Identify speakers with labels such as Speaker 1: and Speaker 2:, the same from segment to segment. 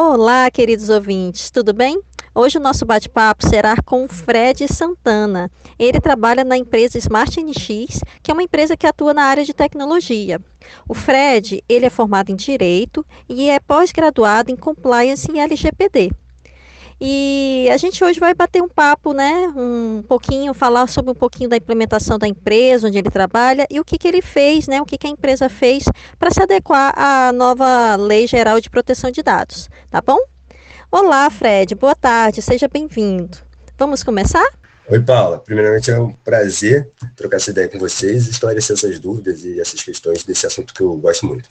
Speaker 1: Olá, queridos ouvintes, tudo bem? Hoje o nosso bate-papo será com o Fred Santana. Ele trabalha na empresa Smart NX, que é uma empresa que atua na área de tecnologia. O Fred, ele é formado em Direito e é pós-graduado em Compliance em LGPD. E a gente hoje vai bater um papo, né? Um pouquinho, falar sobre um pouquinho da implementação da empresa, onde ele trabalha e o que ele fez, né? O que a empresa fez para se adequar à nova Lei Geral de Proteção de Dados, tá bom? Olá, Fred, boa tarde, seja bem-vindo. Vamos começar?
Speaker 2: Oi, Paula. Primeiramente, é um prazer trocar essa ideia com vocês e esclarecer essas dúvidas e essas questões desse assunto que eu gosto muito.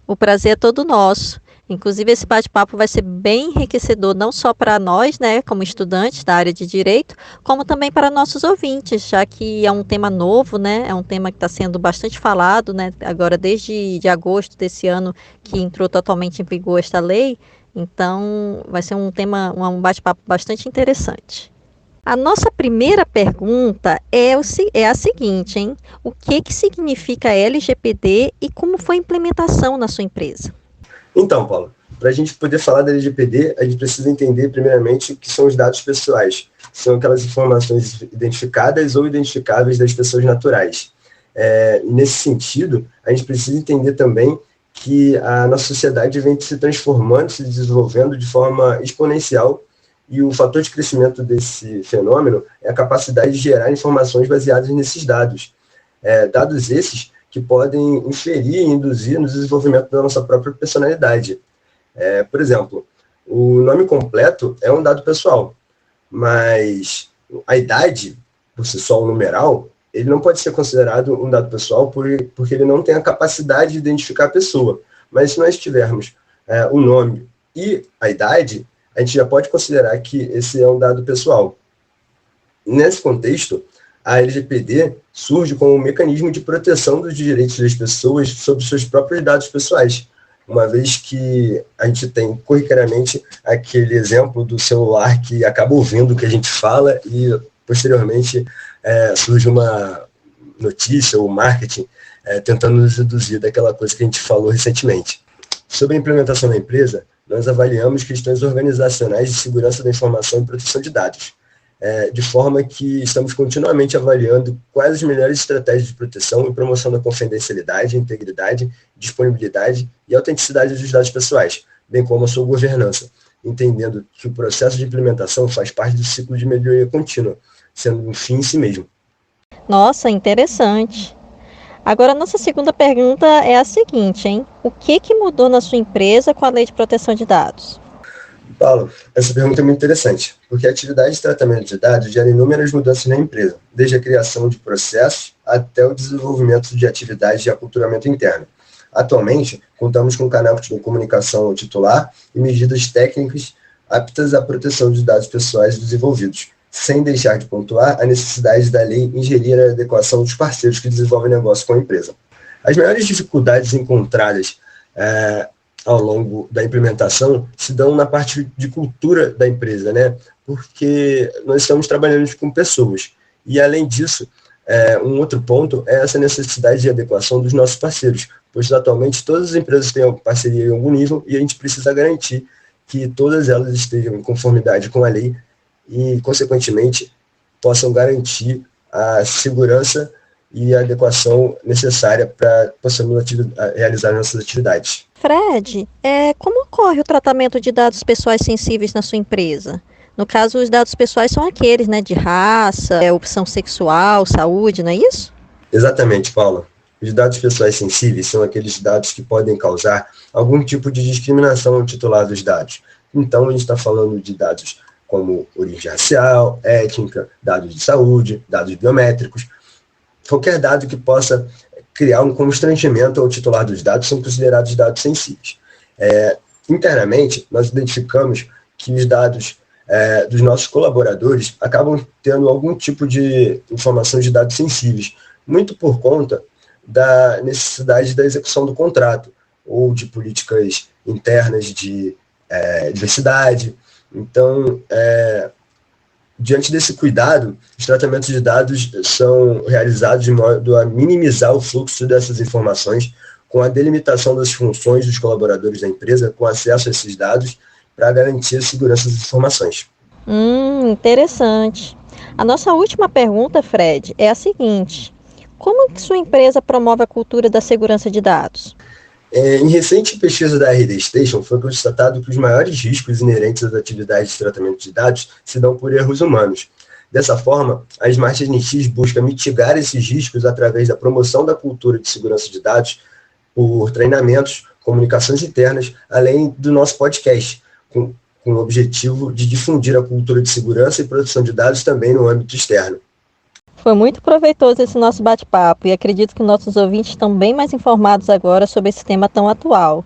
Speaker 1: O prazer é todo nosso. Inclusive, esse bate-papo vai ser bem enriquecedor, não só para nós, né, como estudantes da área de Direito, como também para nossos ouvintes, já que é um tema novo, né, é um tema que está sendo bastante falado, né, agora desde de agosto desse ano que entrou totalmente em vigor esta lei, então vai ser um tema, um bate-papo bastante interessante. A nossa primeira pergunta é a seguinte, hein? O que significa LGPD e como foi a implementação na sua empresa?
Speaker 2: Então, Paula, para a gente poder falar da LGPD, a gente precisa entender, primeiramente, o que são os dados pessoais. São aquelas informações identificadas ou identificáveis das pessoas naturais. Nesse sentido, a gente precisa entender também que a nossa sociedade vem se transformando, se desenvolvendo de forma exponencial, e o fator de crescimento desse fenômeno é a capacidade de gerar informações baseadas nesses dados. Dados esses que podem inferir e induzir no desenvolvimento da nossa própria personalidade. Por exemplo, o nome completo é um dado pessoal, mas a idade, por si só um numeral, ele não pode ser considerado um dado pessoal porque ele não tem a capacidade de identificar a pessoa. Mas se nós tivermos o nome e a idade, a gente já pode considerar que esse é um dado pessoal. Nesse contexto, a LGPD surge como um mecanismo de proteção dos direitos das pessoas sobre seus próprios dados pessoais, uma vez que a gente tem corriqueiramente aquele exemplo do celular que acaba ouvindo o que a gente fala e, posteriormente, surge uma notícia ou marketing tentando nos reduzir daquela coisa que a gente falou recentemente. Sobre a implementação da empresa, nós avaliamos questões organizacionais de segurança da informação e proteção de dados, de forma que estamos continuamente avaliando quais as melhores estratégias de proteção e promoção da confidencialidade, integridade, disponibilidade e autenticidade dos dados pessoais, bem como a sua governança, entendendo que o processo de implementação faz parte do ciclo de melhoria contínua, sendo um fim em si mesmo.
Speaker 1: Nossa, interessante. Agora, nossa segunda pergunta é a seguinte, hein? O que mudou na sua empresa com a Lei de Proteção de Dados?
Speaker 2: Paulo, essa pergunta é muito interessante, porque a atividade de tratamento de dados gera inúmeras mudanças na empresa, desde a criação de processos até o desenvolvimento de atividades de aculturamento interno. Atualmente, contamos com um canal de comunicação titular e medidas técnicas aptas à proteção de dados pessoais dos envolvidos, sem deixar de pontuar a necessidade da lei ingerir a adequação dos parceiros que desenvolvem negócio com a empresa. As maiores dificuldades encontradas ao longo da implementação se dão na parte de cultura da empresa, né? Porque nós estamos trabalhando com pessoas. E, além disso, um outro ponto é essa necessidade de adequação dos nossos parceiros, pois atualmente todas as empresas têm parceria em algum nível e a gente precisa garantir que todas elas estejam em conformidade com a lei e, consequentemente, possam garantir a segurança e a adequação necessária para possamos realizar nossas atividades.
Speaker 1: Fred, como ocorre o tratamento de dados pessoais sensíveis na sua empresa? No caso, os dados pessoais são aqueles, né, de raça, opção sexual, saúde, não é isso?
Speaker 2: Exatamente, Paula. Os dados pessoais sensíveis são aqueles dados que podem causar algum tipo de discriminação ao titular dos dados. Então, a gente está falando de dados como origem racial, étnica, dados de saúde, dados biométricos. Qualquer dado que possa criar um constrangimento ao titular dos dados são considerados dados sensíveis. Internamente, nós identificamos que os dados dos nossos colaboradores acabam tendo algum tipo de informação de dados sensíveis, muito por conta da necessidade da execução do contrato, ou de políticas internas de diversidade. Então, diante desse cuidado, os tratamentos de dados são realizados de modo a minimizar o fluxo dessas informações, com a delimitação das funções dos colaboradores da empresa, com acesso a esses dados para garantir a segurança das informações.
Speaker 1: Interessante. A nossa última pergunta, Fred, é a seguinte: como que sua empresa promove a cultura da segurança de dados?
Speaker 2: Em recente pesquisa da RD Station, foi constatado que os maiores riscos inerentes às atividades de tratamento de dados se dão por erros humanos. Dessa forma, a Smart NX busca mitigar esses riscos através da promoção da cultura de segurança de dados por treinamentos, comunicações internas, além do nosso podcast, com o objetivo de difundir a cultura de segurança e proteção de dados também no âmbito externo.
Speaker 1: Foi muito proveitoso esse nosso bate-papo e acredito que nossos ouvintes estão bem mais informados agora sobre esse tema tão atual.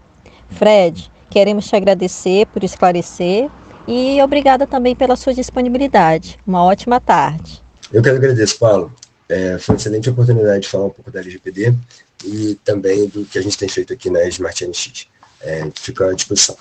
Speaker 1: Fred, queremos te agradecer por esclarecer e obrigada também pela sua disponibilidade. Uma ótima tarde.
Speaker 2: Eu que agradeço, Paulo. Foi uma excelente oportunidade de falar um pouco da LGPD e também do que a gente tem feito aqui na Smart NX. Fico à disposição.